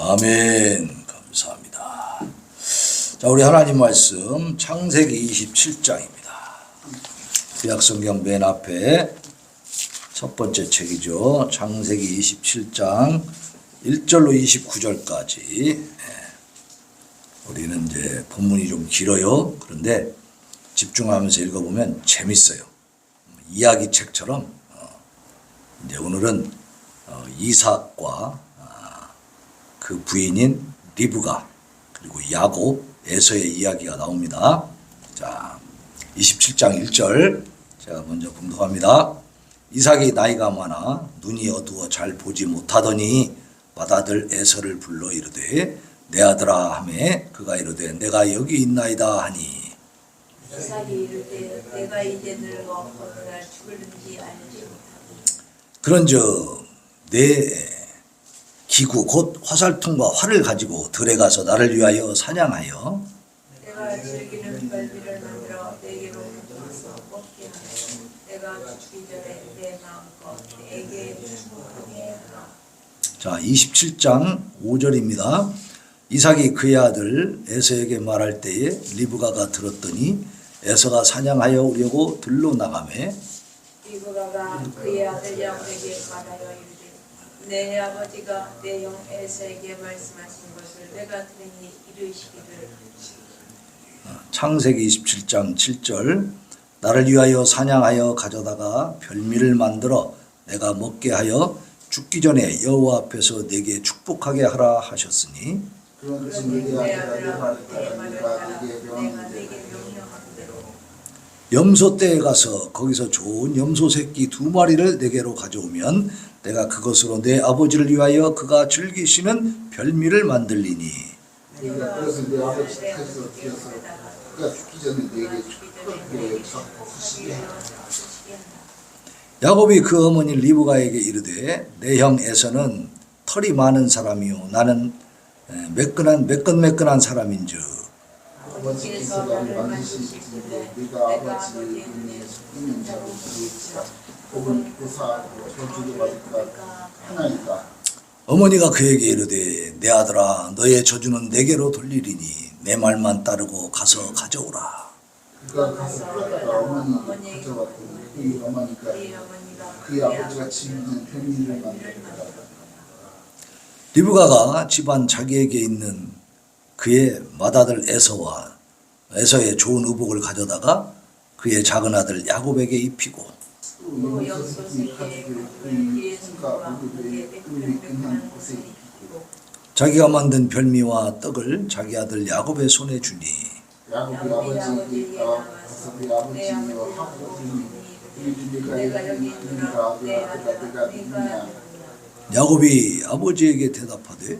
아멘. 감사합니다. 자, 우리 하나님 말씀 창세기 27장입니다. 구약성경 맨 앞에 첫 번째 책이죠. 창세기 27장 1절로 29절까지. 우리는 이제 본문이 좀 길어요. 그런데 집중하면서 읽어보면 재밌어요. 이야기책처럼. 이제 오늘은 이삭과 그 부인인 리브가 그리고 야곱, 에서의 이야기가 나옵니다. 자, 27장 1절 제가 먼저 봉독합니다. 이삭이 나이가 많아 눈이 어두워 잘 보지 못하더니 맏아들 에서를 불러 이르되 내 아들아 하매 그가 이르되 내가 여기 있나이다 하니 이삭이 이르되 내가 이제 늙어 어느 날 죽을는지 알지 못하니 그런즉 내 기구 곧 화살통과 활을 가지고 들에 가서 나를 위하여 사냥하여 내가 즐기는 별미를 만들어 내게로 가져와서 먹게 하며 내가 죽기 전에 내 마음껏 내게 축복하게 하라. 자, 27장 5절입니다. 이삭이 그의 아들 에서에게 말할 때에 리브가가 들었더니 에서가 사냥하여 오려고 들로 나가매 리브가가 그의 아들 야곱에게 말하여 이르되 내 아버지가 내 형 에서에게 말씀하신 것을 내가 들으니 이르시기를 창세기 27장 7절 나를 위하여 사냥하여 가져다가 별미를 만들어 내가 먹게 하여 죽기 전에 여호와 앞에서 내게 축복하게 하라 하셨으니 그러니 내 아들아 내 말을 따라 내가 내게 명령한 대로 염소떼에 가서 거기서 좋은 염소 새끼 2마리를 내게로 가져오면 내가 그것으로 내 아버지를 위하여 그가 즐기시는 별미를 만들리니 내가 그래서 내 아버지 내 택에서 아버지께 뛰어서 말다가 그가 죽기 전에 내게 축복하게 축복하게 하라. 야곱이 그 어머니 리브가에게 이르되 내 형 에서는 털이 많은 사람이요 나는 매끈한 사람인즉 아버지께서 나를 만지시기에 네가 아버지의 눈에 있는 자로 부르짖으라 혹은 고사하고 저주를 받을까 하나이다. 어머니가 그에게 이르되 내 아들아 너의 저주는 내게로 돌리리니 내 말만 따르고 가서 가져오라. 그가 가서 끌어다가 어머니 가져왔더니 그의 어머니가 그의 아버지가 지은 별미를 만들었다. 리브가가 집안 자기에게 있는 그의 맏아들 에서의 좋은 의복을 가져다가 그의 작은 아들 야곱에게 입히고 또 염소 새끼 가죽을 그의 손과 무릎에 매끈한 곳에 입히고 자기가 만든 별미와 떡을 자기 아들 야곱의 손에 주니 야곱이 아버지에게 가서 그 아버지와 하고 이르되 내가 여기 있노라 내 아들아 내가 누구냐. 야곱이 아버지에게 대답하되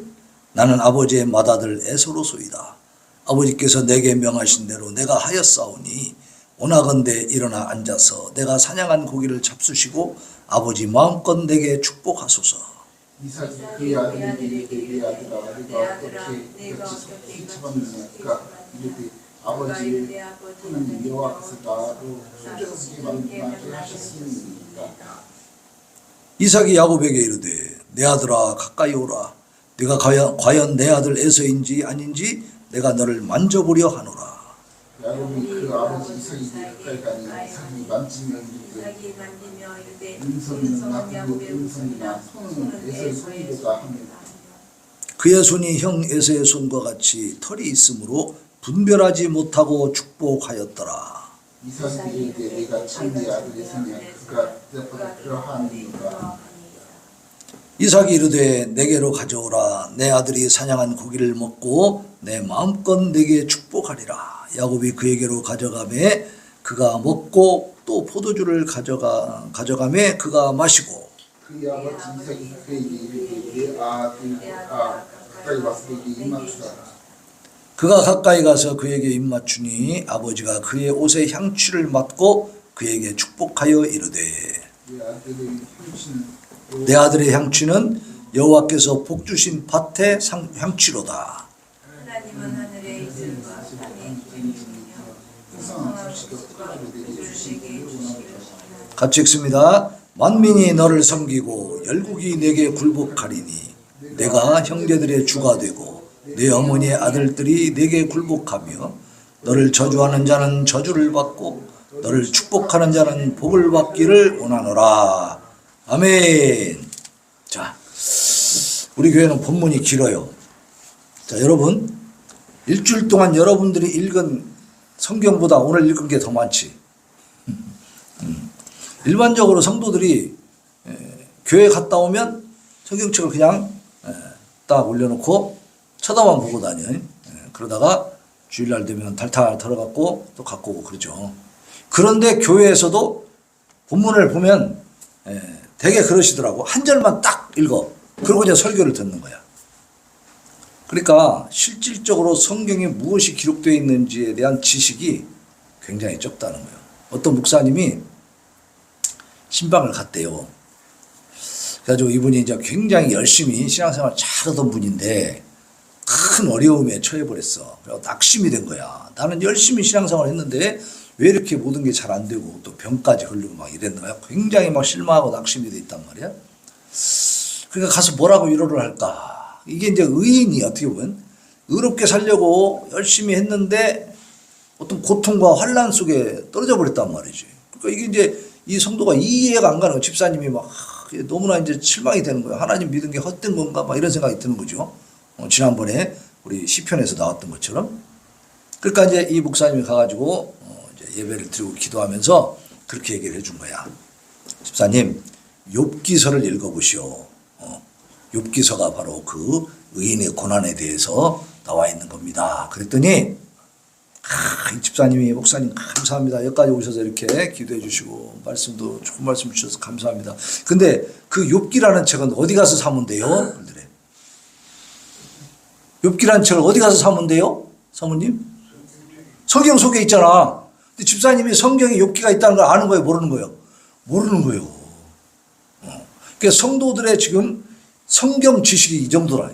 나는 아버지의 맏아들 에서로소이다. 아버지께서 내게 명하신 대로 내가 하였사오니 오나건대 일어나 앉아서 내가 사냥한 고기를 잡수시고 아버지 마음껏 내게 축복하소서. 이삭이 그의 아들에게 내 아들아 내가 어떻게 피치받느냐. 그가 이르되 아버지 하나님 여호와께서 나로 소적하게 만나게 하셨으니이다. 이삭이 야곱에게 이르되 내 아들아 가까이 오라. 네가 과연 내 아들 에서인지 아닌지 내가 너를 만져보려 하노라. 야곱이 그 아버지 이삭에게 가까이 가니 이삭이 만지며 이르되 은손은 야곱의 은손이나 손은 에서의 손이로다 하며 그의 손이 형 에서의 손과 같이 털이 있으므로 분별하지 못하고 축복하였더라. 이삭이 이르되 내가 참 내 아들의 손이야. 그가 대답하되 그러하니까. 이삭이 이르되 내게로 가져오라. 내 아들이 사냥한 고기를 먹고 내 마음껏 내게 축복하리라. 야곱이 그에게로 가져가매 그가 먹고 또 포도주를 가져가매 그가 마시고 그의 아버지 이삭이 그에게 이르되 내 아들아 가까이 와서 그에게 입맞추라. 그가 가까이 가서 그에게 입맞추니 아버지가 그의 옷에 향취를 맡고 그에게 축복하여 이르되 내 아들의 향취는 여호와께서 복 주신 밭의 향취로다. 하나님은 하늘의 이슬과 땅의 기름이시며 풍성한 수가 복을 내게 주시기를 같이 읽습니다. 만민이 너를 섬기고 열국이 내게 굴복하리니 내가 형제들의 주가 되고 내 어머니의 아들들이 내게 굴복하며 너를 저주하는 자는 저주를 받고 너를 축복하는 자는 복을 받기를 원하노라. 아멘. 자, 우리 교회는 본문이 길어요. 자, 여러분 일주일 동안 여러분들이 읽은 성경보다 오늘 읽은 게 더 많지. 일반적으로 성도들이 교회 갔다 오면 성경책을 그냥 딱 올려놓고 쳐다만 보고 다녀. 그러다가 주일날 되면 달달 털어갖고 또 갖고 오고 그러죠. 그런데 교회에서도 본문을 보면 되게 그러시더라고. 한 절만 딱 읽어. 그리고 이제 설교를 듣는 거야. 그러니까 실질적으로 성경에 무엇이 기록되어 있는지에 대한 지식이 굉장히 적다는 거예요. 어떤 목사님이 신방을 갔대요. 그래가지고 이분이 이제 굉장히 열심히 신앙생활 잘하던 분인데 큰 어려움에 처해버렸어. 그래서 낙심이 된 거야. 나는 열심히 신앙생활 했는데 왜 이렇게 모든 게 잘 안 되고 또 병까지 걸리고 막 이랬는 거야. 굉장히 막 실망하고 낙심이 돼 있단 말이야. 그러니까 가서 뭐라고 위로를 할까. 이게 이제 의인이 어떻게 보면 의롭게 살려고 열심히 했는데 어떤 고통과 환난 속에 떨어져 버렸단 말이지. 그러니까 이게 이제 이 성도가 이해가 안 가는 거야. 집사님이 막 너무나 이제 실망이 되는 거야. 하나님 믿은 게 헛된 건가 막 이런 생각이 드는 거죠. 지난번에 우리 시편에서 나왔던 것처럼. 그러니까 이제 이 목사님이 가가지고 이제 예배를 드리고 기도하면서 그렇게 얘기를 해준 거야. 집사님, 욥기서를 읽어보시오. 욥기서가 바로 그 의인의 고난에 대해서 나와 있는 겁니다. 그랬더니 이 집사님이 목사님 감사합니다. 여기까지 오셔서 이렇게 기도해 주시고 말씀도 좋은 말씀 주셔서 감사합니다. 근데 그 욥기라는 책은 어디 가서 사면 돼요? 그러더래. 욥기라는 책을 어디 가서 사면 돼요? 사모님? 성경 속에 있잖아. 근데 집사님이 성경에 욥기가 있다는 걸 아는 거예요? 모르는 거예요? 모르는 거예요. 그러니까 성도들의 지금 성경 지식이 이 정도라.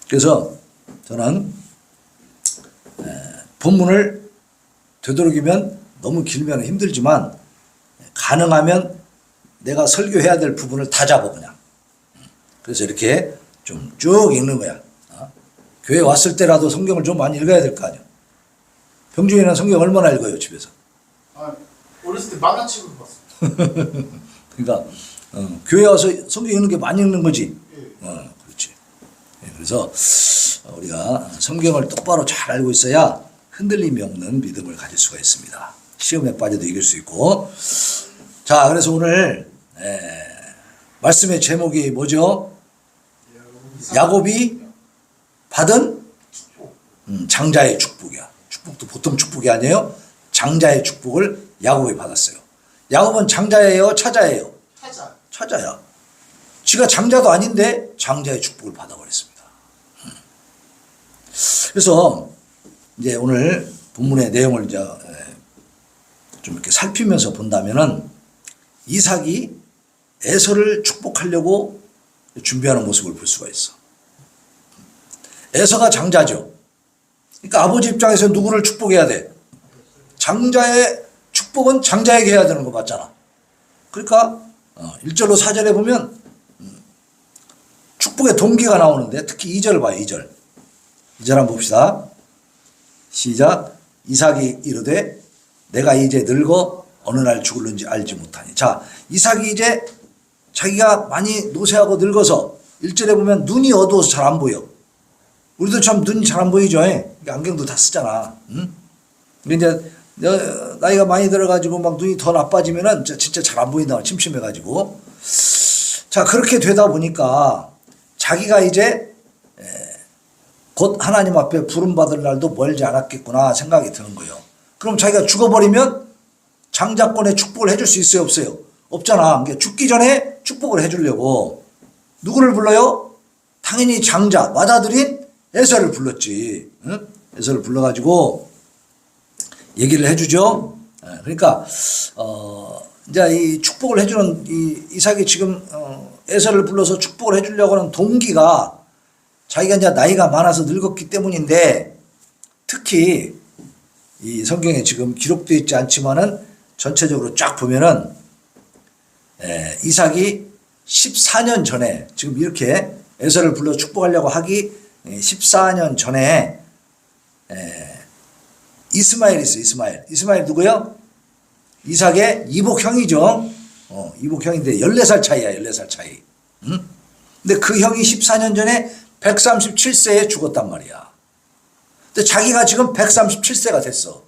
그래서 저는 본문을 되도록이면 너무 길면 힘들지만 가능하면 내가 설교해야 될 부분을 다 잡아 그냥. 그래서 이렇게 좀 쭉 읽는 거야. 교회 왔을 때라도 성경을 좀 많이 읽어야 될 거 아니야. 병준이는 성경 얼마나 읽어요 집에서? 어렸을 때 만화책으로 봤어요. 그러니까 교회 와서 성경 읽는 게 많이 읽는 거지. 그렇지. 그래서 우리가 성경을 똑바로 잘 알고 있어야 흔들림이 없는 믿음을 가질 수가 있습니다. 시험에 빠져도 이길 수 있고. 자, 그래서 오늘 말씀의 제목이 뭐죠? 야곱이 받은 장자의 축복이야. 축복도 보통 축복이 아니에요. 장자의 축복을 야곱이 받았어요. 야곱은 장자예요, 차자예요? 차자야. 지가 장자도 아닌데 장자의 축복을 받아버렸습니다. 그래서 이제 오늘 본문의 내용을 이제 좀 이렇게 살피면서 본다면은 이삭이 에서를 축복하려고 준비하는 모습을 볼 수가 있어. 에서가 장자죠. 그러니까 아버지 입장에서 누구를 축복해야 돼? 장자의 축복은 장자에게 해야 되는 거 맞잖아. 그러니까 1절로 4절에 보면 축복의 동기가 나오는데 특히 2절 봐요. 2절. 2절 한번 봅시다. 시작. 이삭이 이르되 내가 이제 늙어 어느 날 죽을는지 알지 못하니. 자, 이삭이 이제 자기가 많이 노쇠하고 늙어서 1절에 보면 눈이 어두워서 잘 안 보여. 우리도 참 눈이 잘 안 보이죠. 안경도 다 쓰잖아. 근데 이제 나이가 많이 들어가지고 막 눈이 더 나빠지면은 진짜 잘 안 보인다. 침침해가지고. 자, 그렇게 되다 보니까 자기가 이제 곧 하나님 앞에 부름받을 날도 멀지 않았겠구나 생각이 드는 거예요. 그럼 자기가 죽어버리면 장자권의 축복을 해줄 수 있어요? 없어요? 없잖아. 그러니까 죽기 전에 축복을 해주려고 누구를 불러요? 당연히 장자, 맏아들인 에서를 불렀지. 응? 에서를 불러가지고 얘기를 해주죠. 그러니까 이제 이 축복을 해주는 이 이삭이 지금 에서를 불러서 축복을 해주려고 하는 동기가 자기가 이제 나이가 많아서 늙었기 때문인데, 특히 이 성경에 지금 기록되어 있지 않지만은 전체적으로 쫙 보면은 이삭이 14년 전에 지금 이렇게 에서를 불러 축복하려고 하기 14년 전에 이스마엘이 있어요. 이스마엘 누구요? 이삭의 이복형이죠. 이복형인데 14살 차이야. 14살 차이. 응? 근데 그 형이 14년 전에 137세에 죽었단 말이야. 근데 자기가 지금 137세가 됐어.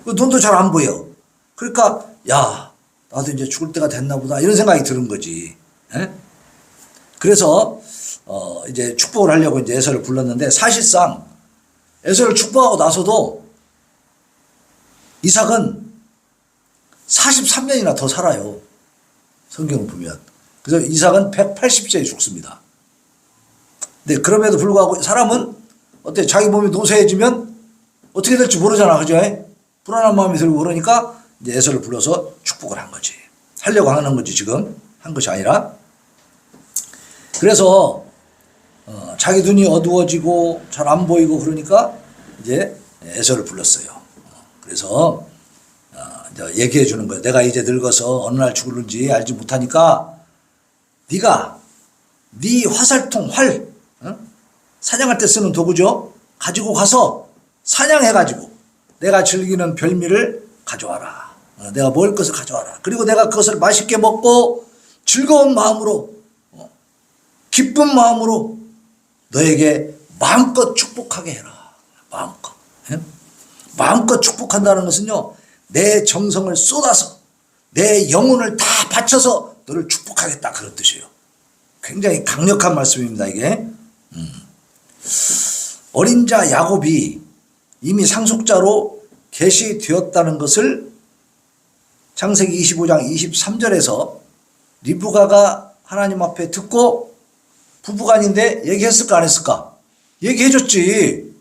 눈도 잘 안 보여. 그러니까 야 나도 이제 죽을 때가 됐나 보다 이런 생각이 드는 거지. 에? 그래서 이제 축복을 하려고 이제 에서를 불렀는데 사실상 에서를 축복하고 나서도 이삭은 43년이나 더 살아요. 성경을 보면. 그래서 이삭은 180세에 죽습니다. 근데 그럼에도 불구하고 사람은 어때? 자기 몸이 노쇠해지면 어떻게 될지 모르잖아. 그죠? 불안한 마음이 들고 그러니까 이제 에서를 불러서 축복을 한 거지. 하려고 하는 거지 지금. 한 것이 아니라. 그래서 자기 눈이 어두워지고 잘 안 보이고 그러니까 이제 에서를 불렀어요. 그래서 이제 얘기해 주는 거예요. 내가 이제 늙어서 어느 날 죽을는지 알지 못하니까 네가 네 화살통 활 사냥할 때 쓰는 도구죠. 가지고 가서 사냥해가지고 내가 즐기는 별미를 가져와라. 내가 먹을 것을 가져와라. 그리고 내가 그것을 맛있게 먹고 즐거운 마음으로 기쁜 마음으로 너에게 마음껏 축복하게 해라. 마음껏. 마음껏 축복한다는 것은요. 내 정성을 쏟아서 내 영혼을 다 바쳐서 너를 축복하겠다 그런 뜻이에요. 굉장히 강력한 말씀입니다. 이게. 어린 자 야곱이 이미 상속자로 계시되었다는 것을 창세기 25장 23절에서 리브가가 하나님 앞에 듣고 부부간인데 얘기했을까 안 했을까? 얘기해줬지.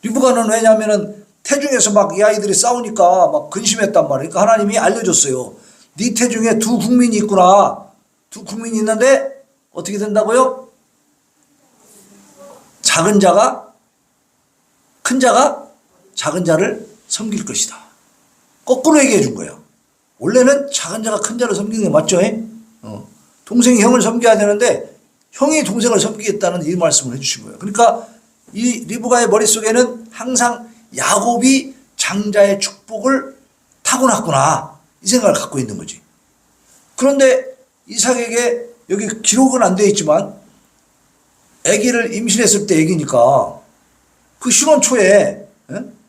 리브가는 왜냐하면 태중에서 막 이 아이들이 싸우니까 막 근심했단 말이에요. 그러니까 하나님이 알려줬어요. 네 태중에 두 국민이 있구나. 두 국민이 있는데 어떻게 된다고요? 작은 자가 큰 자가 작은 자를 섬길 것이다. 거꾸로 얘기해 준 거예요. 원래는 작은 자가 큰 자를 섬기는 게 맞죠? 동생이 형을 섬겨야 되는데 형이 동생을 섬기겠다는 이 말씀을 해주신 거예요. 그러니까 이 리브가의 머릿속에는 항상 야곱이 장자의 축복을 타고났구나 이 생각을 갖고 있는 거지. 그런데 이삭에게 여기 기록은 안 되어 있지만 아기를 임신했을 때 아기니까 그 신혼 초에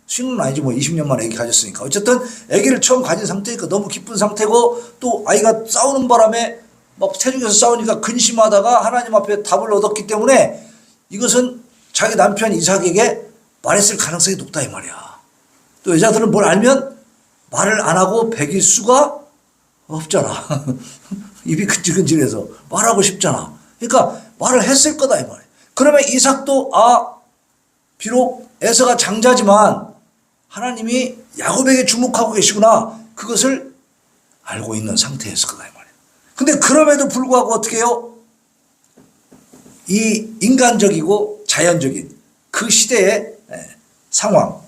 신혼은 아니지 뭐 20년 만에 아기 가졌으니까 어쨌든 아기를 처음 가진 상태니까 너무 기쁜 상태고 또 아이가 싸우는 바람에 막 태중에서 싸우니까 근심하다가 하나님 앞에 답을 얻었기 때문에 이것은 자기 남편 이삭에게 말했을 가능성이 높다 이 말이야. 또 여자들은 뭘 알면 말을 안 하고 배길 수가 없잖아. 입이 근질근질해서 말하고 싶잖아. 그러니까 말을 했을 거다 이 말이야. 그러면 이삭도 비록 에서가 장자지만 하나님이 야곱에게 주목하고 계시구나 그것을 알고 있는 상태였을 거다 이 말이야. 근데 그럼에도 불구하고 어떻게 해요? 이 인간적이고 자연적인 그 시대의 상황,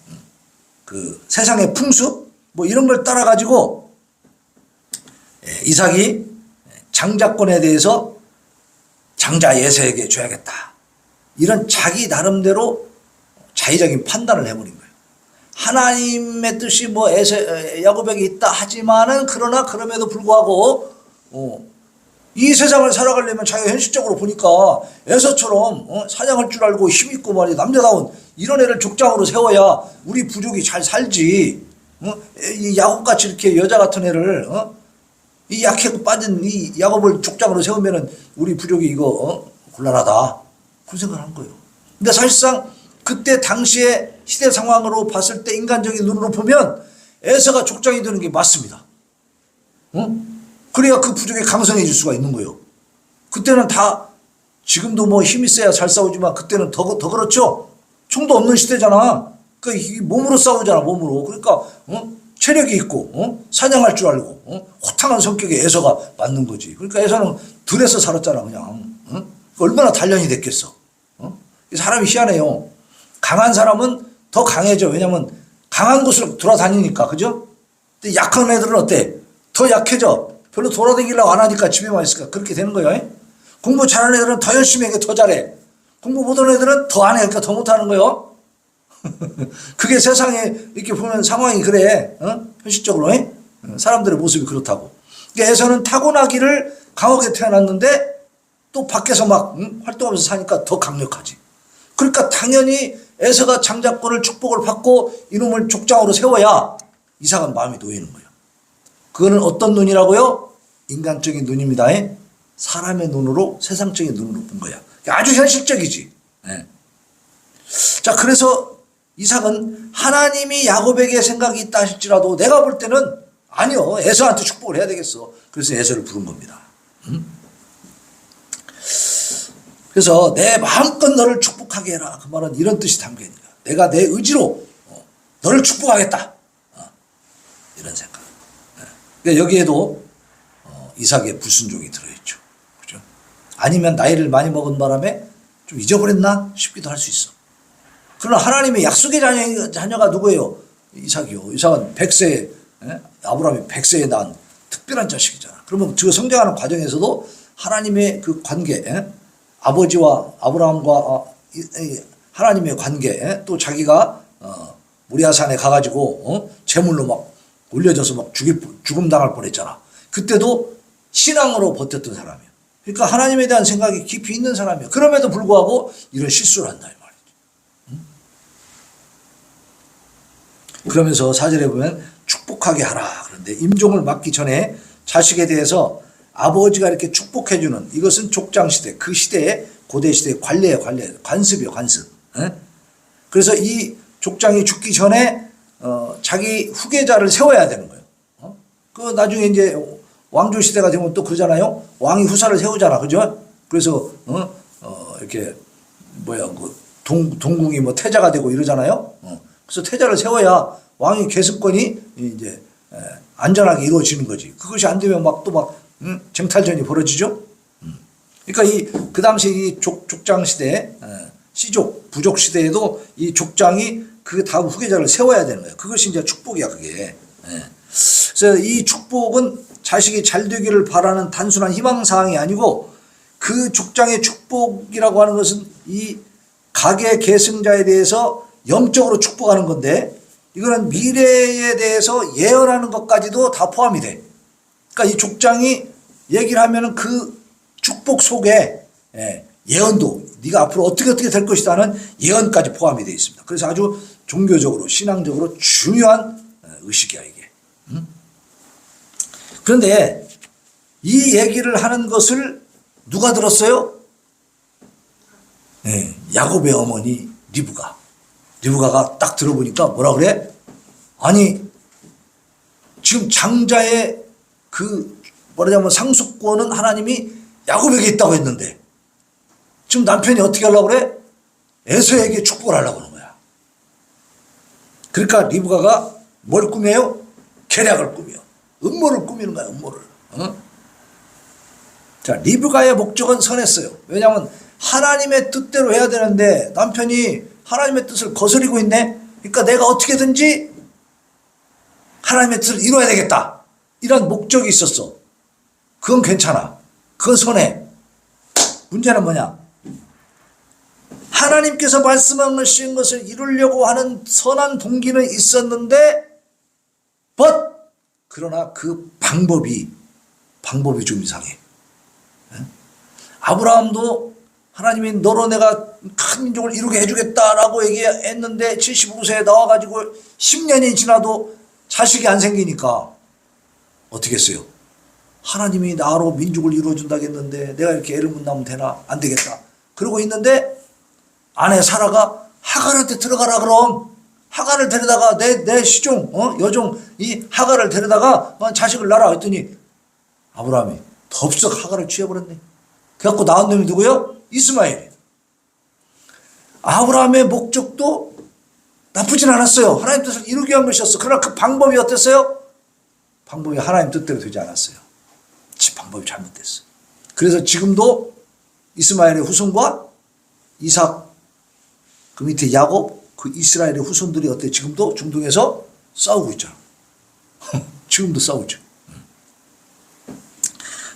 그 세상의 풍습 뭐 이런 걸 따라 가지고 이삭이 장자권에 대해서 장자 예세에게 줘야겠다. 이런 자기 나름대로 자의적인 판단을 해버린 거예요. 하나님의 뜻이 뭐 야곱에게 있다 하지만은 그러나 그럼에도 불구하고 이 세상을 살아가려면 자기가 현실적으로 보니까 에서처럼 사냥할 줄 알고 힘있고 말이야 남자다운 이런 애를 족장으로 세워야 우리 부족이 잘 살지. 이 야곱같이 이렇게 여자 같은 애를 이 약하고 빠진 이 야곱을 족장으로 세우면은 우리 부족이 이거 곤란하다. 그런 생각을 한 거예요. 근데 사실상 그때 당시의 시대 상황으로 봤을 때 인간적인 눈으로 보면 에서가 족장이 되는 게 맞습니다. 그래야 그 부족이 강성해질 수가 있는 거예요. 그때는 다 지금도 뭐 힘이 세야 잘 싸우지만 그때는 더 그렇죠. 총도 없는 시대잖아. 그러니까 몸으로 싸우잖아. 몸으로. 그러니까 체력이 있고 사냥할 줄 알고 호탕한 성격의 에서가 맞는 거지. 그러니까 에서는 들에서 살았잖아 그냥. 얼마나 단련이 됐겠어. 사람이 희한해요. 강한 사람은 더 강해져. 왜냐면 강한 곳을 돌아다니니까. 그죠? 근데 약한 애들은 어때? 더 약해져. 별로 돌아다니려고 안 하니까 집에만 있으니까 그렇게 되는 거예요. 공부 잘하는 애들은 더 열심히 하니까 더 잘해. 공부 못하는 애들은 더 안 해. 그러니까 더 못하는 거예요. 그게 세상에 이렇게 보면 상황이 그래. 현실적으로. 사람들의 모습이 그렇다고. 그러니까 에서는 타고나기를 강하게 태어났는데 또 밖에서 막 활동하면서 사니까 더 강력하지. 그러니까 당연히 에서가 장자권을 축복을 받고 이놈을 족장으로 세워야 이삭은 마음이 놓이는 거예요. 그거는 어떤 눈이라고요? 인간적인 눈입니다. 사람의 눈으로, 세상적인 눈으로 본 거야. 아주 현실적이지. 자, 그래서 이삭은 하나님이 야곱에게 생각이 있다 할지라도 내가 볼 때는 아니요, 에서한테 축복을 해야 되겠어. 그래서 에서를 부른 겁니다. 그래서 내 마음껏 너를 축복하게 해라. 그 말은 이런 뜻이 담겨있는 거야. 내가 내 의지로 너를 축복하겠다. 이런 생각. 그러니까 여기에도 이삭의 불순종이 들어있죠. 그죠? 아니면 나이를 많이 먹은 바람에 좀 잊어버렸나 싶기도 할 수 있어. 그러나 하나님의 약속의 자녀가 누구예요? 이삭이요. 이삭은 100세에, 아브라함이 100세에 낳은 특별한 자식이잖아. 그러면 그 성장하는 과정에서도 하나님의 그 관계, 아버지와 아브라함과 하나님의 관계, 또 자기가 모리아산에 가가지고 제물로 막 올려져서 막 죽음 당할 뻔했잖아. 그때도 신앙으로 버텼던 사람이야. 그러니까 하나님에 대한 생각이 깊이 있는 사람이야. 그럼에도 불구하고 이런 실수를 한다 이 말이지. 그러면서 4절에 보면 축복하게 하라. 그런데 임종을 맡기 전에 자식에 대해서 아버지가 이렇게 축복해주는 이것은 족장시대, 그 시대에 고대 시대의 관례예요. 관습이요. 관습. 그래서 이 족장이 죽기 전에 자기 후계자를 세워야 되는 거예요. 그 나중에 이제 왕조 시대가 되면 또 그러잖아요. 왕이 후사를 세우잖아. 그죠? 그래서 이렇게 그 동궁이 뭐 태자가 되고 이러잖아요. 그래서 태자를 세워야 왕의 계승권이 이제 안전하게 이루어지는 거지. 그것이 안 되면 막 쟁탈전이 벌어지죠. 그러니까 그 당시 이 족장 시대, 시족, 부족 시대에도 이 족장이 그 다음 후계자를 세워야 되는 거예요. 그것이 이제 축복이야, 그게. 그래서 이 축복은 자식이 잘 되기를 바라는 단순한 희망사항이 아니고 그 족장의 축복이라고 하는 것은 이 가계 계승자에 대해서 영적으로 축복하는 건데 이거는 미래에 대해서 예언하는 것까지도 다 포함이 돼. 그러니까 이 족장이 얘기를 하면은 그 축복 속에 예언도 네가 앞으로 어떻게 될 것이다는 예언까지 포함이 되어 있습니다. 그래서 아주 종교적으로 신앙적으로 중요한 의식이야 이게. 그런데 이 얘기를 하는 것을 누가 들었어요? 야곱의 어머니 리브가가 딱 들어보니까 뭐라 그래? 아니 지금 장자의 그 말하자면 상속권은 하나님이 야곱에게 있다고 했는데 지금 남편이 어떻게 하려고 그래? 에서에게 축복을 하려고 하는 거야. 그러니까 리브가가 뭘 꾸며요? 계략을 꾸며. 음모를 꾸미는 거야. 음모를. 자, 리브가의 목적은 선했어요. 왜냐하면 하나님의 뜻대로 해야 되는데 남편이 하나님의 뜻을 거스리고 있네. 그러니까 내가 어떻게든지 하나님의 뜻을 이루어야 되겠다. 이런 목적이 있었어. 그건 괜찮아. 그건 선해. 문제는 뭐냐? 하나님께서 말씀하신 것을 이루려고 하는 선한 동기는 있었는데 그러나 그 방법이 좀 이상해. 아브라함도 하나님이 너로 내가 큰 민족을 이루게 해주겠다라고 얘기했는데 75세에 나와가지고 10년이 지나도 자식이 안 생기니까 어떻게 했어요? 하나님이 나로 민족을 이루어준다겠는데 내가 이렇게 애를 못 낳으면 되나? 안 되겠다. 그러고 있는데 아내 사라가 하갈한테 들어가라 그럼. 하갈을 데려다가 내 시종 여종 이 하갈을 데려다가 자식을 낳아라 했더니 아브라함이 덥석 하갈을 취해버렸네. 그래갖고 낳은 놈이 누구요? 이스마엘. 아브라함의 목적도 나쁘진 않았어요. 하나님 뜻을 이루기 위한 것이었어. 그러나 그 방법이 어땠어요? 방법이 하나님 뜻대로 되지 않았어요. 방법이 잘못됐어. 그래서 지금도 이스마엘의 후손과 이삭 그 밑에 야곱 그 이스라엘의 후손들이 어때? 지금도 중동에서 싸우고 있잖아. 지금도 싸우죠.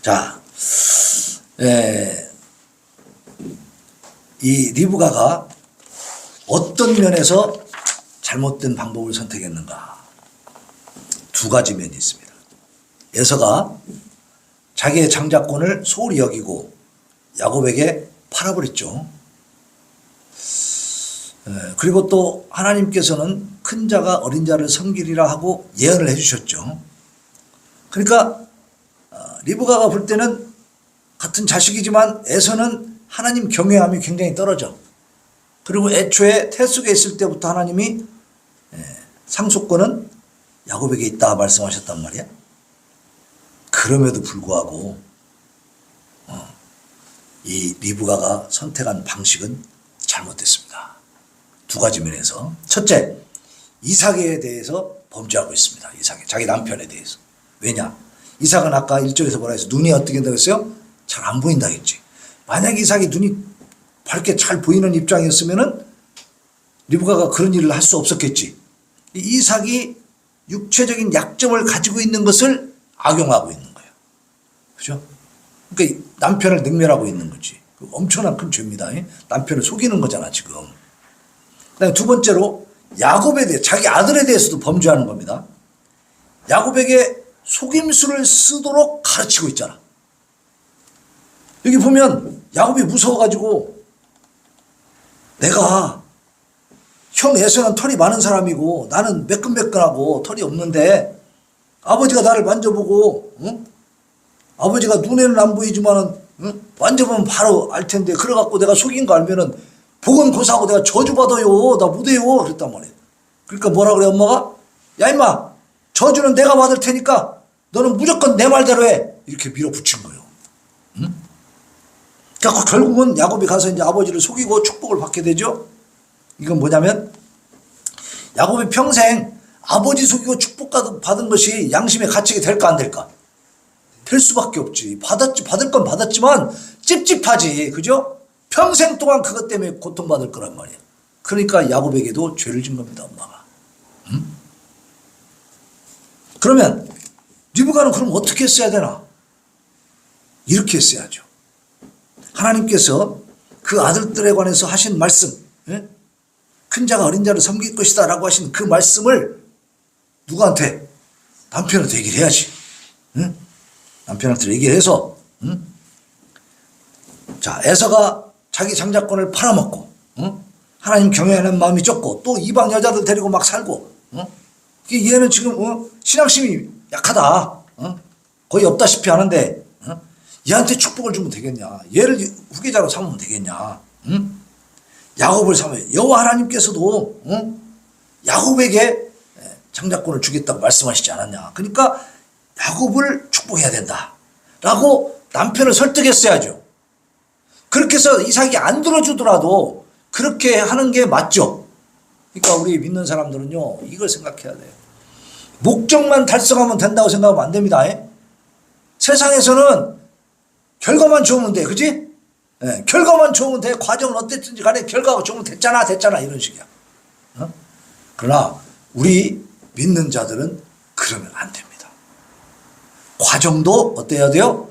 자, 이 리브가가 어떤 면에서 잘못된 방법을 선택했는가? 두 가지 면이 있습니다. 에서가 자기의 장자권을 소홀히 여기고 야곱에게 팔아버렸죠. 그리고 또 하나님께서는 큰 자가 어린 자를 섬기리라 하고 예언을 해주셨죠. 그러니까 리브가가 볼 때는 같은 자식이지만 에서는 하나님 경외함이 굉장히 떨어져. 그리고 애초에 태 속에 있을 때부터 하나님이 상속권은 야곱에게 있다 말씀하셨단 말이야. 그럼에도 불구하고 이 리브가가 선택한 방식은 잘못됐습니다. 두 가지 면에서. 첫째, 이삭에 대해서 범죄하고 있습니다. 이삭에, 자기 남편에 대해서. 왜냐? 이삭은 아까 1절에서 뭐라 했어요? 눈이 어떻게 된다고 했어요? 잘 안 보인다 했지. 만약에 이삭이 눈이 밝게 잘 보이는 입장이었으면은 리브가가 그런 일을 할 수 없었겠지. 이삭이 육체적인 약점을 가지고 있는 것을 악용하고 있는 거예요. 그죠? 그러니까 남편을 능멸하고 있는 거지. 엄청난 큰 죄입니다. 남편을 속이는 거잖아, 지금. 그다음에 두 번째로 야곱에 대해, 자기 아들에 대해서도 범죄하는 겁니다. 야곱에게 속임수를 쓰도록 가르치고 있잖아. 여기 보면 야곱이 무서워가지고 내가 형 에서는 털이 많은 사람이고 나는 매끈매끈하고 털이 없는데 아버지가 나를 만져보고 아버지가 눈에는 안 보이지만은 만져보면 바로 알 텐데 그래갖고 내가 속인 거 알면은 복은 고사하고 내가 저주받아요. 나 못해요. 그랬단 말이에요. 그러니까 뭐라 그래 엄마가? 야 임마 저주는 내가 받을 테니까 너는 무조건 내 말대로 해. 이렇게 밀어붙인 거예요. 그러니까 결국은 야곱이 가서 이제 아버지를 속이고 축복을 받게 되죠. 이건 뭐냐면 야곱이 평생 아버지 속이고 축복받은 것이 양심의 가책이 될까 안 될까? 될 수밖에 없지. 받을 건 받았지만 찝찝하지. 그죠? 평생 동안 그것 때문에 고통받을 거란 말이야. 그러니까 야곱에게도 죄를 진 겁니다, 엄마가. 그러면 리브가는 그럼 어떻게 했어야 되나? 이렇게 했어야죠. 하나님께서 그 아들들에 관해서 하신 말씀, 큰 자가 어린 자를 섬길 것이다 라고 하신 그 말씀을 누구한테? 남편한테 얘기를 해야지. 남편한테 얘기를 해서 자, 에서가 자기 장자권을 팔아먹고 하나님 경외하는 마음이 좁고 또 이방 여자들 데리고 막 살고 얘는 지금 신앙심이 약하다. 거의 없다시피 하는데 얘한테 축복을 주면 되겠냐? 얘를 후계자로 삼으면 되겠냐? 야곱을 삼아요. 여호와 하나님께서도 야곱에게 장자권을 주겠다고 말씀하시지 않았냐? 그러니까 야곱을 축복해야 된다 라고 남편을 설득했어야죠. 그렇게 해서 이삭이 안 들어주더라도 그렇게 하는 게 맞죠. 그러니까 우리 믿는 사람들은요 이걸 생각해야 돼요. 목적만 달성하면 된다고 생각하면 안 됩니다. 세상에서는 결과만 좋으면 돼. 그지? 결과만 좋으면 돼. 과정은 어땠든지 간에 결과가 좋으면 됐잖아 이런 식이야. 그러나 우리 믿는 자들은 그러면 안 됩니다. 과정도 어때야 돼요?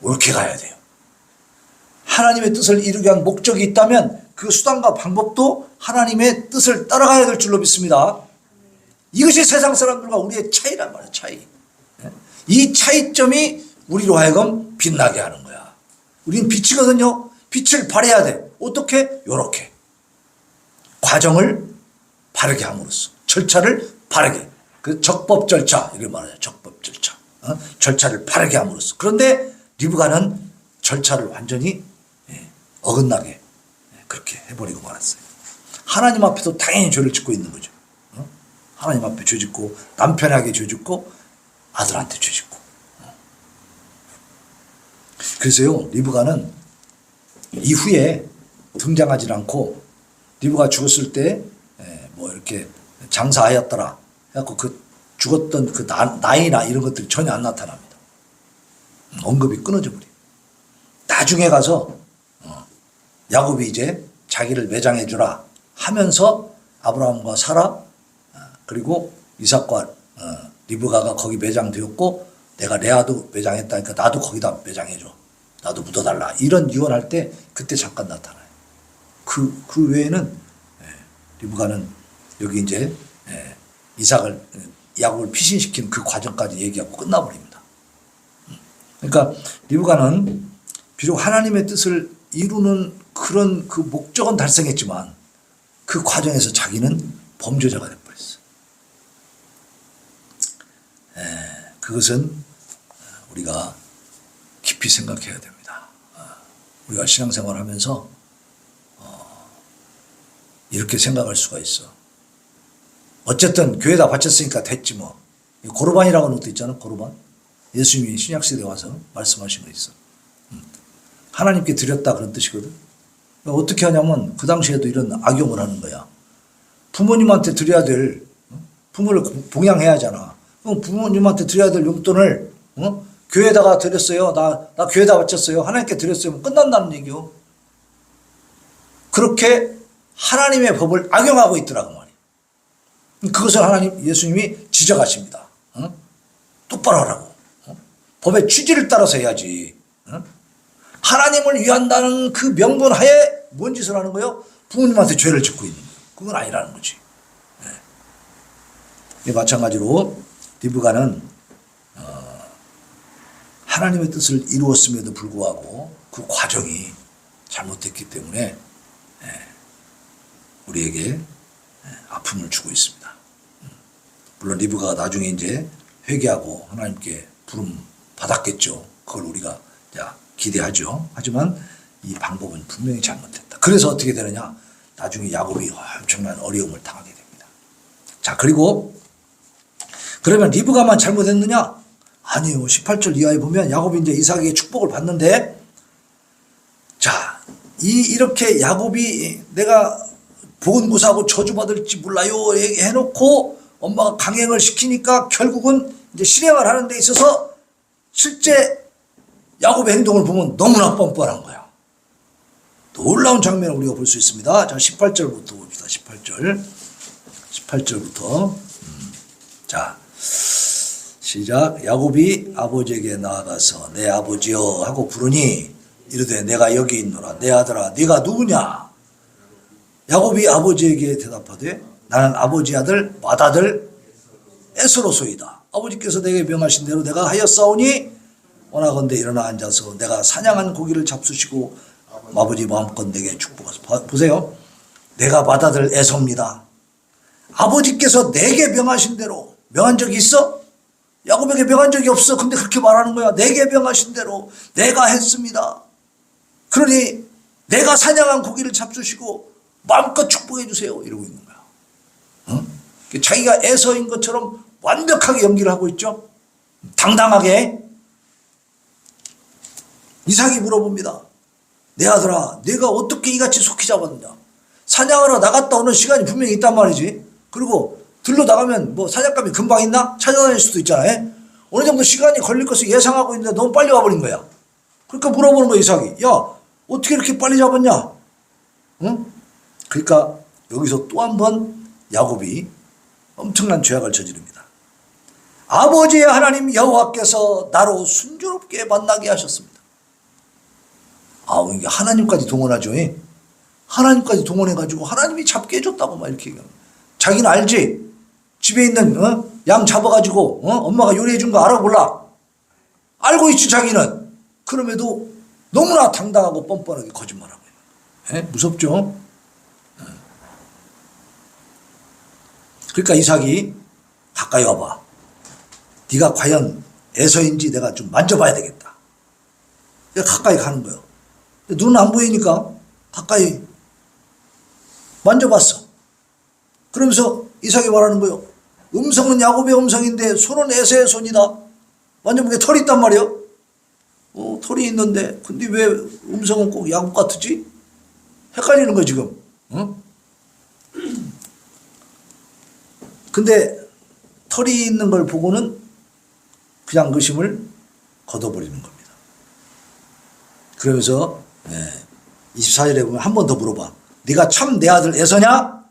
옳게 가야 돼요. 하나님의 뜻을 이루기 위한 목적이 있다면 그 수단과 방법도 하나님의 뜻을 따라가야 될 줄로 믿습니다. 이것이 세상 사람들과 우리의 차이란 말이에요. 차이. 이 차이점이 우리로 하여금 빛나게 하는 거야. 우리는 빛이거든요. 빛을 발해야 돼. 어떻게? 요렇게. 과정을 바르게 함으로써. 절차를 바르게. 그 적법 절차. 이걸 말하죠. 적법 절차. 절차를 바르게 함으로써. 그런데 리브가는 절차를 완전히 어긋나게 그렇게 해버리고 말았어요. 하나님 앞에도 당연히 죄를 짓고 있는 거죠. 하나님 앞에 죄 짓고 남편에게 죄 짓고 아들한테 죄 짓고. 그래서요 리브가는 이후에 등장하지 않고 리브가 죽었을 때 뭐 이렇게 장사하였더라 해갖고 그 죽었던 그 나이나 이런 것들이 전혀 안 나타납니다. 언급이 끊어져 버려요. 나중에 가서 야곱이 이제 자기를 매장해 주라 하면서 아브라함과 사라 그리고 이삭과 리브가가 거기 매장되었고 내가 레아도 매장했다니까 나도 거기다 매장해줘. 나도 묻어달라. 이런 유언할 때 그때 잠깐 나타나요. 그 외에는 리브가는 여기 이제 이삭을 야곱을 피신시키는 그 과정까지 얘기하고 끝나버립니다. 그러니까 리브가는 비록 하나님의 뜻을 이루는 그런 그 목적은 달성했지만 그 과정에서 자기는 범죄자가 돼버렸어. 그것은 우리가 깊이 생각해야 됩니다. 우리가 신앙생활을 하면서 이렇게 생각할 수가 있어. 어쨌든 교회에다 바쳤으니까 됐지 뭐. 고르반이라고 하는 것도 있잖아. 고르반. 예수님이 신약시대에 와서 말씀하신 거 있어. 하나님께 드렸다 그런 뜻이거든. 어떻게 하냐면 그 당시에도 이런 악용을 하는 거야. 부모님한테 드려야 될, 부모를 봉양해야 하잖아. 그럼 부모님한테 드려야 될 용돈을 교회에다가 드렸어요. 나 교회에다 바쳤어요. 하나님께 드렸어요. 끝난다는 얘기요. 그렇게 하나님의 법을 악용하고 있더라고 말이야. 그것을 예수님이 지적하십니다. 똑바로 하라고. 법의 취지를 따라서 해야지. 하나님을 위한다는 그 명분 하에 뭔 짓을 하는 거예요? 부모님한테 죄를 짓고 있는 거예요. 그건 아니라는 거지. 마찬가지로 리브가는 하나님의 뜻을 이루었음에도 불구하고 그 과정이 잘못됐기 때문에 우리에게 아픔을 주고 있습니다. 물론 리브가가 나중에 이제 회개하고 하나님께 부름 받았겠죠. 그걸 우리가 기대하죠. 하지만 이 방법은 분명히 잘못됐다. 그래서 어떻게 되느냐? 나중에 야곱이 엄청난 어려움을 당하게 됩니다. 자, 그리고 그러면 리브가만 잘못했느냐? 아니요. 18절 이하에 보면 야곱이 이제 이삭에게 축복을 받는데, 자, 이렇게 야곱이 내가 보은고사하고 저주받을지 몰라요 해놓고 엄마가 강행을 시키니까 결국은 이제 실행을 하는 데 있어서 실제 야곱의 행동을 보면 너무나 뻔뻔한 거야. 놀라운 장면을 우리가 볼 수 있습니다. 자, 18절부터 봅시다. 18절부터. 자, 시작. 야곱이 아버지에게 나아가서 내 아버지여 하고 부르니 이르되 내가 여기 있노라. 내 아들아 네가 누구냐? 야곱이 아버지에게 대답하되 나는 아버지 아들 맏아들 에서로소이다. 아버지께서 내게 명하신 대로 내가 하였사오니 원하건대 일어나 앉아서 내가 사냥한 고기를 잡수시고 아버지 마음껏 내게 축복하소서. 보세요. 내가 맏아들 에서입니다. 아버지께서 내게 명하신 대로, 명한 적이 있어? 야곱에게 명한 적이 없어. 근데 그렇게 말하는 거야. 내게 명하신 대로 내가 했습니다. 그러니 내가 사냥한 고기를 잡수시고 마음껏 축복해 주세요. 이러고 있는 거야. 자기가 에서인 것처럼 완벽하게 연기를 하고 있죠. 당당하게. 이삭이 물어봅니다. 내 아들아, 내가 어떻게 이같이 속히 잡았느냐? 사냥하러 나갔다 오는 시간이 분명히 있단 말이지. 그리고 들러 나가면 뭐 사냥감이 금방 있나? 찾아다닐 수도 있잖아요. 어느 정도 시간이 걸릴 것을 예상하고 있는데 너무 빨리 와버린 거야. 그러니까 물어보는 거야, 이삭이. 야, 어떻게 이렇게 빨리 잡았냐? 응? 그러니까 여기서 또 한 번 야곱이 엄청난 죄악을 저지릅니다. 아버지의 하나님 여호와께서 나로 순조롭게 만나게 하셨습니다. 이게 하나님까지 동원하죠. 하나님까지 동원해가지고 하나님이 잡게 해줬다고 막 이렇게 얘기합니다. 자기는 알지? 집에 있는 양 잡아가지고 엄마가 요리해준 거 알아 몰라? 알고 있지 자기는. 그럼에도 너무나 당당하고 뻔뻔하게 거짓말하고 있는 거예요. 무섭죠? 그러니까 이삭이 가까이 와봐. 네가 과연 에서인지 내가 좀 만져봐야 되겠다. 내가 가까이 가는 거예요. 눈은 안 보이니까 가까이 만져봤어. 그러면서 이삭이 말하는 거예요. 음성은 야곱의 음성인데 손은 에서의 손이다. 만져보니까 털이 있단 말이에요. 털이 있는데 근데 왜 음성은 꼭 야곱 같으지? 헷갈리는 거야 지금. 근데 털이 있는 걸 보고는 그냥 의심을 걷어버리는 겁니다. 그러면서 24절에 보면 한 번 더 물어봐. 네가 참 내 아들 에서냐?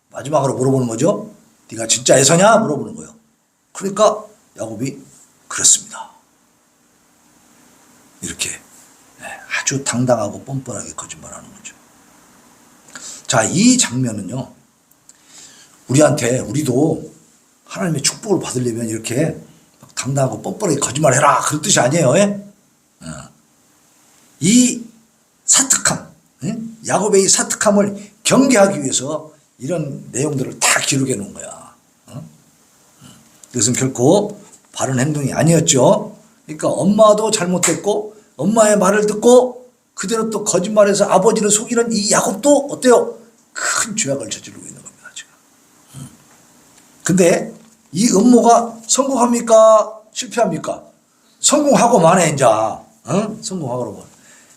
마지막으로 물어보는 거죠. 네가 진짜 에서냐? 물어보는 거예요. 그러니까 야곱이 그렇습니다. 이렇게 아주 당당하고 뻔뻔하게 거짓말하는 거죠. 자, 이 장면은요, 우리도 하나님의 축복을 받으려면 이렇게 당당하고 뻔뻔하게 거짓말해라 그런 뜻이 아니에요. 예? 이 사특함, 야곱의 이 사특함을 경계하기 위해서 이런 내용들을 다 기록해 놓은 거야. 이것은 결코 바른 행동이 아니었죠. 그러니까 엄마도 잘못됐고 엄마의 말을 듣고 그대로 또 거짓말해서 아버지를 속이는 이 야곱도 어때요? 큰 죄악을 저지르고 있는 겁니다, 지금. 근데 이 음모가 성공합니까? 실패합니까? 성공하고 마네, 이제. 성공하고 마네.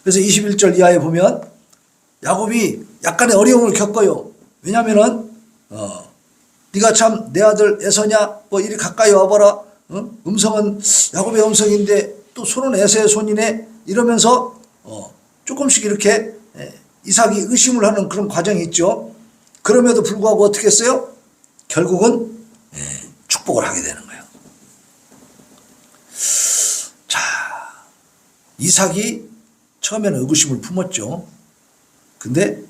그래서 21절 이하에 보면 야곱이 약간의 어려움을 겪어요. 왜냐면은, 네가 참 내 아들 에서냐? 뭐 이리 가까이 와봐라. 음성은 야곱의 음성인데 또 손은 에서의 손이네. 이러면서, 조금씩 이렇게 이삭이 의심을 하는 그런 과정이 있죠. 그럼에도 불구하고 어떻게 했어요? 결국은 축복을 하게 되는 거예요. 자, 이삭이 처음에는 의구심을 품었죠. 근데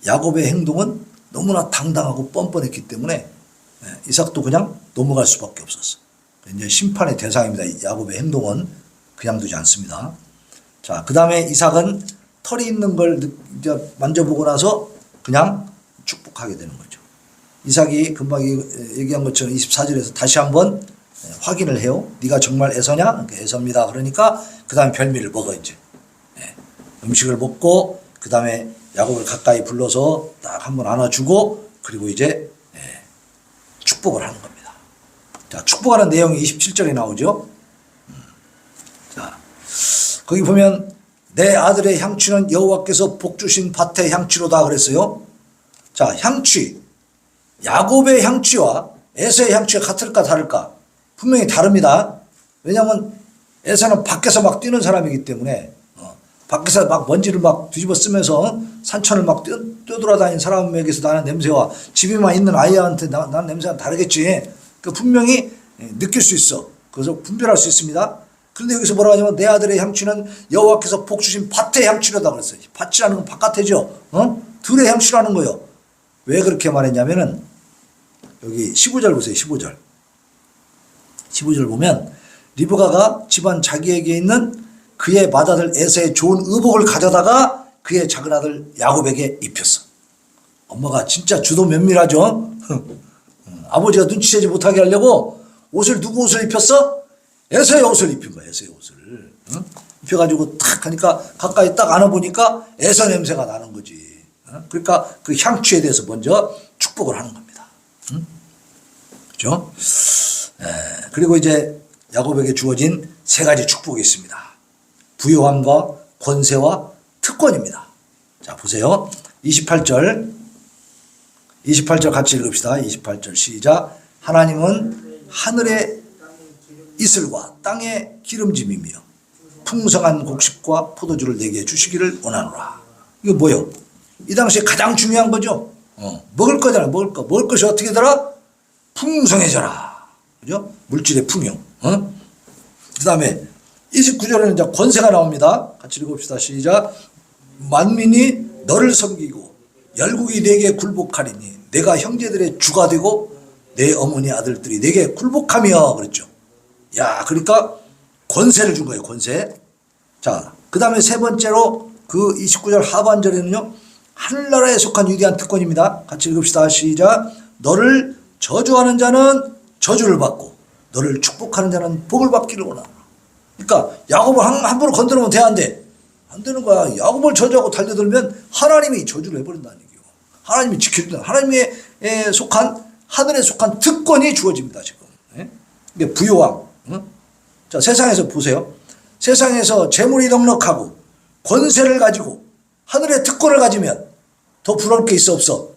야곱의 행동은 너무나 당당하고 뻔뻔했기 때문에 이삭도 그냥 넘어갈 수밖에 없었어. 이제 심판의 대상입니다. 야곱의 행동은 그냥 두지 않습니다. 자, 그 다음에 이삭은 털이 있는 걸 이제 만져보고 나서 그냥 축복하게 되는 거죠. 이삭이 금방 얘기한 것처럼 24절에서 다시 한번 확인을 해요. 네가 정말 에서냐? 에서입니다. 그러니까 그 다음에 별미를 먹어 이제. 음식을 먹고 그 다음에 야곱을 가까이 불러서 딱 한번 안아주고 그리고 이제 축복을 하는 겁니다. 자, 축복하는 내용이 27절에 나오죠. 자, 거기 보면 내 아들의 향취는 여호와께서 복 주신 밭의 향취로다 그랬어요. 자, 향취. 야곱의 향취와 에서의 향취가 같을까 다를까? 분명히 다릅니다. 왜냐하면 에서는 밖에서 막 뛰는 사람이기 때문에 밖에서 막 먼지를 막 뒤집어 쓰면서 산천을 막 뛰어돌아다니는 사람에게서 나는 냄새와 집에만 있는 아이한테 나는 냄새가 다르겠지. 그 분명히 느낄 수 있어. 그래서 분별할 수 있습니다. 그런데 여기서 뭐라고 하냐면 내 아들의 향취는 여호와께서 복 주신 밭의 향취로다 그랬어요. 밭이라는 건 바깥에죠. 들의 향취라는 거예요. 왜 그렇게 말했냐면은 여기 15절 보세요. 15절. 15절 보면 리브가가 집안 자기에게 있는 그의 맏아들 에서의 좋은 의복을 가져다가 그의 작은 아들 야곱에게 입혔어. 엄마가 진짜 주도 면밀하죠. 아버지가 눈치채지 못하게 하려고 옷을 누구 옷을 입혔어? 에서의 옷을 입힌 거야. 에서의 옷을. 입혀가지고 탁 하니까 가까이 딱 안아보니까 에서 냄새가 나는 거지. 그러니까 그 향취에 대해서 먼저 축복을 하는 겁니다. 그죠? 그리고 이제 야곱에게 주어진 세 가지 축복이 있습니다. 부요함과 권세와 특권입니다. 자, 보세요. 28절 같이 읽읍시다. 28절 시작. 하나님은 하늘의 이슬과 땅의 기름짐이며 풍성한 곡식과 포도주를 내게 주시기를 원하노라. 이거 뭐요? 이 당시에 가장 중요한 거죠. 먹을 거잖아. 먹을 것이 어떻게 되라? 풍성해져라. 그죠? 물질의 풍요. 그 다음에 29절에는 이제 권세가 나옵니다. 같이 읽읍시다. 시작. 만민이 너를 섬기고 열국이 내게 굴복하리니 내가 형제들의 주가 되고 내 어머니 아들들이 내게 굴복하며 그랬죠. 야, 그러니까 권세를 준 거예요. 권세. 자, 그 다음에 세 번째로 그 29절 하반절에는요. 하늘나라에 속한 위대한 특권입니다. 같이 읽읍시다. 시작. 너를 저주하는 자는 저주를 받고 너를 축복하는 자는 복을 받기를 원하노라. 그러니까 야곱을 함부로 건드리면 돼, 안 돼? 안 되는 거야. 야곱을 저주하고 달려들면 하나님이 저주를 해버린다는 얘기예요. 하나님이 지켜준다. 하나님의 속한 하늘에 속한 특권이 주어집니다. 지금. 이게 부요함. 자, 세상에서 보세요. 세상에서 재물이 넉넉하고 권세를 가지고 하늘의 특권을 가지면 더 부러울 게 있어 없어?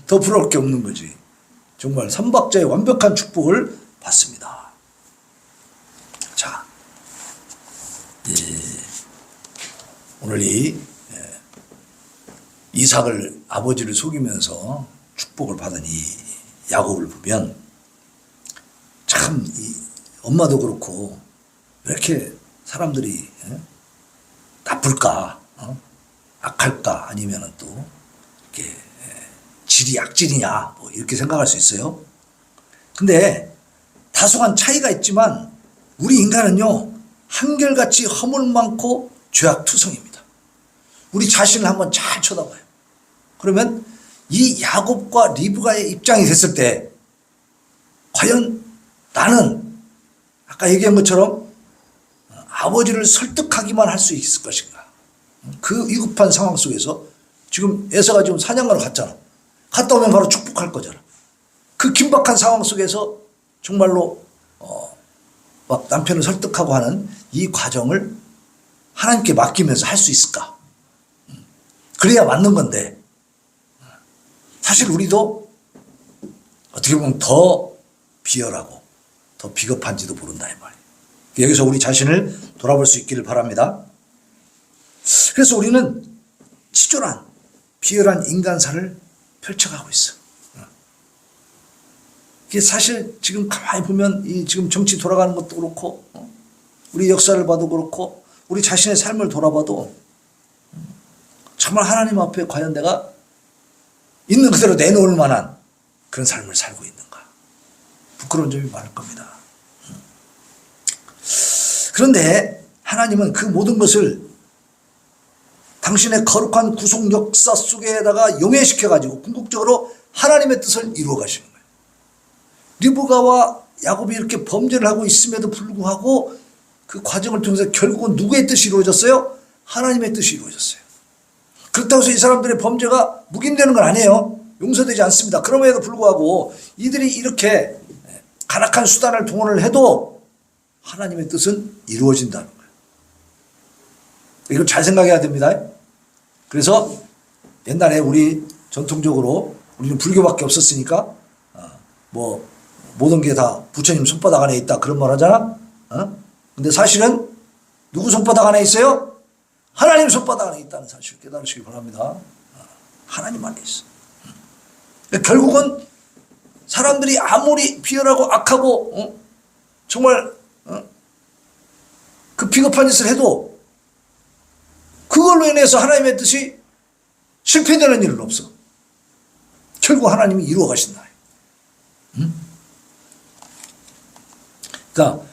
더 부러울 게 없는 거지. 정말 삼박자의 완벽한 축복을 받습니다. 자, 오늘 이 이삭을 아버지를 속이면서 축복을 받은 이 야곱을 보면 참 엄마도 그렇고 왜 이렇게 사람들이 나쁠까? 악할까? 아니면은 또 이렇게 질이 약질이냐? 뭐 이렇게 생각할 수 있어요. 근데 다소한 차이가 있지만 우리 인간은요 한결같이 허물 많고 죄악투성입니다. 우리 자신을 한번 잘 쳐다봐요. 그러면 이 야곱과 리브가의 입장이 됐을 때 과연 나는 아까 얘기한 것처럼 아버지를 설득하기만 할 수 있을 것인가? 그 위급한 상황 속에서 지금 에서가 지금 사냥하러 갔잖아. 갔다 오면 바로 축복할 거잖아. 그 긴박한 상황 속에서 정말로 막 남편을 설득하고 하는 이 과정을 하나님께 맡기면서 할 수 있을까? 그래야 맞는 건데 사실 우리도 어떻게 보면 더 비열하고 더 비겁한지도 모른다 이 말이에요. 여기서 우리 자신을 돌아볼 수 있기를 바랍니다. 그래서 우리는 치졸한 비열한 인간사를 펼쳐가고 있어. 이게 사실 지금 가만히 보면 이 지금 정치 돌아가는 것도 그렇고 우리 역사를 봐도 그렇고 우리 자신의 삶을 돌아봐도 정말 하나님 앞에 과연 내가 있는 그대로 내놓을 만한 그런 삶을 살고 있는가? 부끄러운 점이 많을 겁니다. 그런데 하나님은 그 모든 것을 당신의 거룩한 구속 역사 속에다가 용해시켜가지고 궁극적으로 하나님의 뜻을 이루어 가시는 거예요. 리브가와 야곱이 이렇게 범죄를 하고 있음에도 불구하고 그 과정을 통해서 결국은 누구의 뜻이 이루어졌어요? 하나님의 뜻이 이루어졌어요. 그렇다고 해서 이 사람들의 범죄가 묵인되는 건 아니에요. 용서되지 않습니다. 그럼에도 불구하고 이들이 이렇게 간악한 수단을 동원을 해도 하나님의 뜻은 이루어진다는 거예요. 이걸 잘 생각해야 됩니다. 그래서 옛날에 우리 전통적으로 우리는 불교밖에 없었으니까 뭐 모든 게 다 부처님 손바닥 안에 있다 그런 말 하잖아. 근데 사실은 누구 손바닥 안에 있어요? 하나님 손바닥 안에 있다는 사실을 깨달으시기 바랍니다. 하나님 안에 있어. 결국은 사람들이 아무리 비열하고 악하고 정말 그 비겁한 짓을 해도 그걸로 인해서 하나님의 뜻이 실패되는 일은 없어. 결국 하나님이 이루어 가신다. 그러니까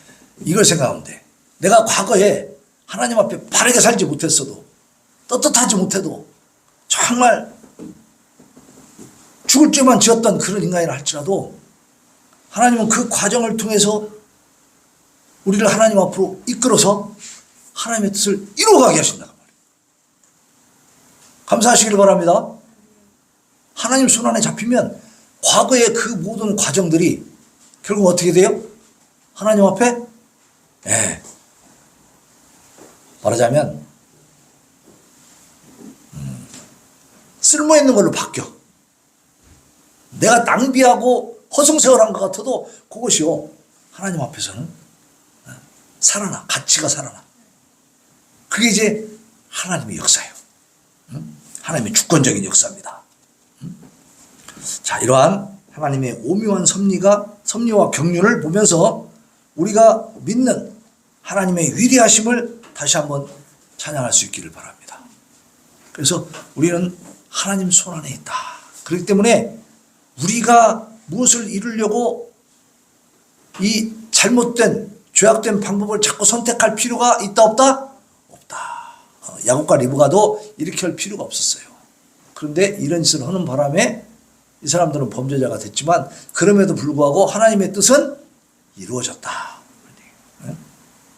이걸 생각하면 돼. 내가 과거에 하나님 앞에 바르게 살지 못했어도 떳떳하지 못해도 정말 죽을 죄만 지었던 그런 인간이라 할지라도 하나님은 그 과정을 통해서 우리를 하나님 앞으로 이끌어서 하나님의 뜻을 이루어가게 하신다. 감사하시길 바랍니다. 하나님 손안에 잡히면 과거의 그 모든 과정들이 결국 어떻게 돼요? 하나님 앞에 말하자면 쓸모있는 걸로 바뀌어. 내가 낭비하고 허송세월한 것 같아도 그것이요 하나님 앞에서는 살아나. 가치가 살아나. 그게 이제 하나님의 역사예요. 하나님의 주권적인 역사입니다. 자, 이러한 하나님의 오묘한 섭리와 경륜을 보면서 우리가 믿는 하나님의 위대하심을 다시 한번 찬양할 수 있기를 바랍니다. 그래서 우리는 하나님 손 안에 있다. 그렇기 때문에 우리가 무엇을 이루려고 이 잘못된 죄악된 방법을 자꾸 선택할 필요가 있다 없다? 없다. 야곱과 리브가도 이렇게 할 필요가 없었어요. 그런데 이런 짓을 하는 바람에 이 사람들은 범죄자가 됐지만 그럼에도 불구하고 하나님의 뜻은 이루어졌다.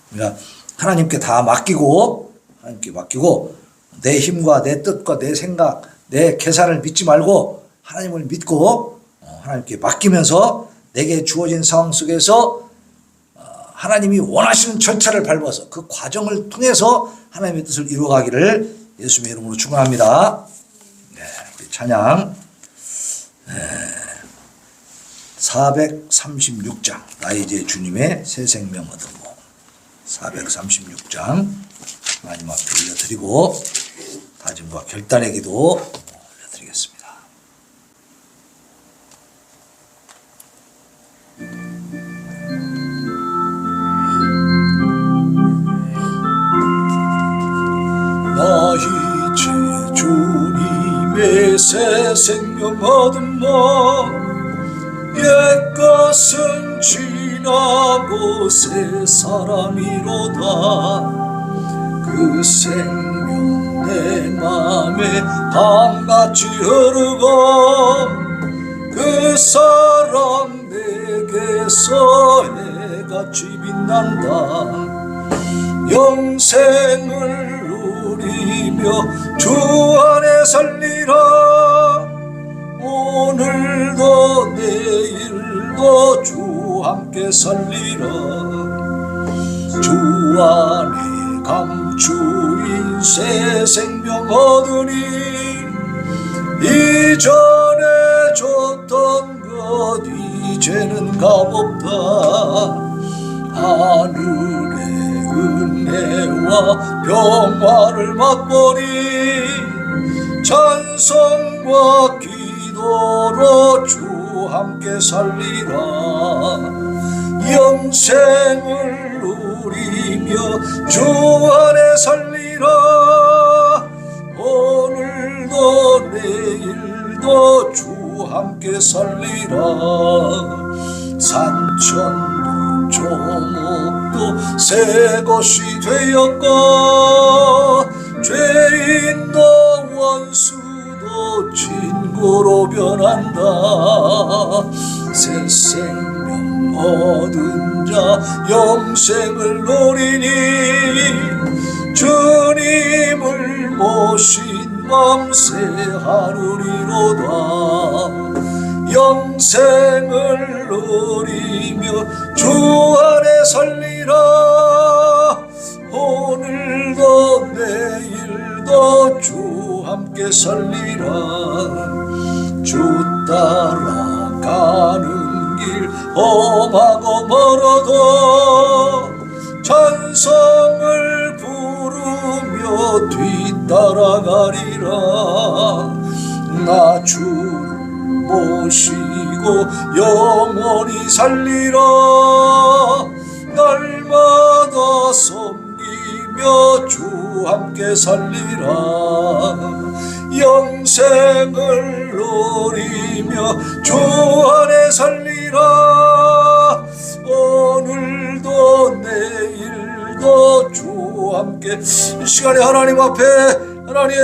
그러니까 하나님께 다 맡기고 내 힘과 내 뜻과 내 생각, 내 계산을 믿지 말고 하나님을 믿고 하나님께 맡기면서 내게 주어진 상황 속에서 하나님이 원하시는 절차를 밟아서 그 과정을 통해서 하나님의 뜻을 이루어가기를 예수님의 이름으로 축원합니다. 네, 우리 찬양 436장 나의 주님의 새 생명 얻음모 436장 하나님 앞에 올려드리고 다짐과 결단의 기도 올려드리겠습니다. 새 생명 얻음mo 옛것은 지나고 새 사람이로다. 그 생명 내 맘에 강같이 흐르고 그 사랑 내게서 해같이 빛난다. 영생을 누리며 주 안에 살리라. 오늘도 내일도 주 함께 살리라. 주 안에 감추인 새 생명 얻으니 이전에 줬던 것 이제는 값없다. 하늘의 은혜와 평화를 맛보니 찬송과 기도로 주 함께 살리라. 영생을 누리며 주 안에 살리라. 오늘도 내일도 주 함께 살리라. 산천도 조목도 새 것이 되었고 죄인도 원수도 친구로 변한다. 새 생명 얻은 자 영생을 누리니 주님을 모신 맘새 하루리로다. 영생을 누리며 주 안에 살리라. 오늘도 내일도 주 함께 살리라. 주 따라가는 길 험하고 멀어도 찬송을 부르며 뒤따라가리라. 나 주를 모시고 영원히 살리라. 날마다 섬기며 주 함께 살리라. 영생을 누리며 주 안에 살리라. 오늘도 내일도 주 함께. 이 시간에 하나님 앞에 하나님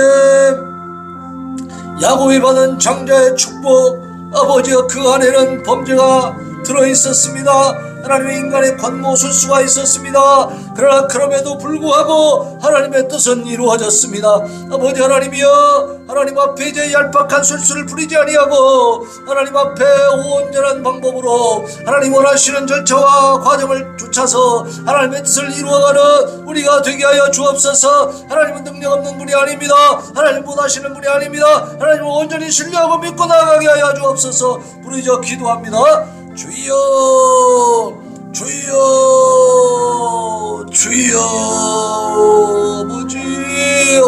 야곱이 받은 장자의 축복, 아버지여 그 안에는 범죄가 들어있었습니다. 하나님의 인간의 권모술수가 있었습니다. 그러나 그럼에도 불구하고 하나님의 뜻은 이루어졌습니다. 아버지 하나님이여, 하나님 앞에 이제 얄팍한 술수를 부리지 아니하고 하나님 앞에 온전한 방법으로 하나님 원하시는 절차와 과정을 쫓아서 하나님의 뜻을 이루어가는 우리가 되게 하여 주옵소서. 하나님은 능력 없는 분이 아닙니다. 하나님 못하시는 분이 아닙니다. 하나님을 온전히 신뢰하고 믿고 나아가게 하여 주옵소서. 부르짖어 기도합니다. 주여, 주여, 주여.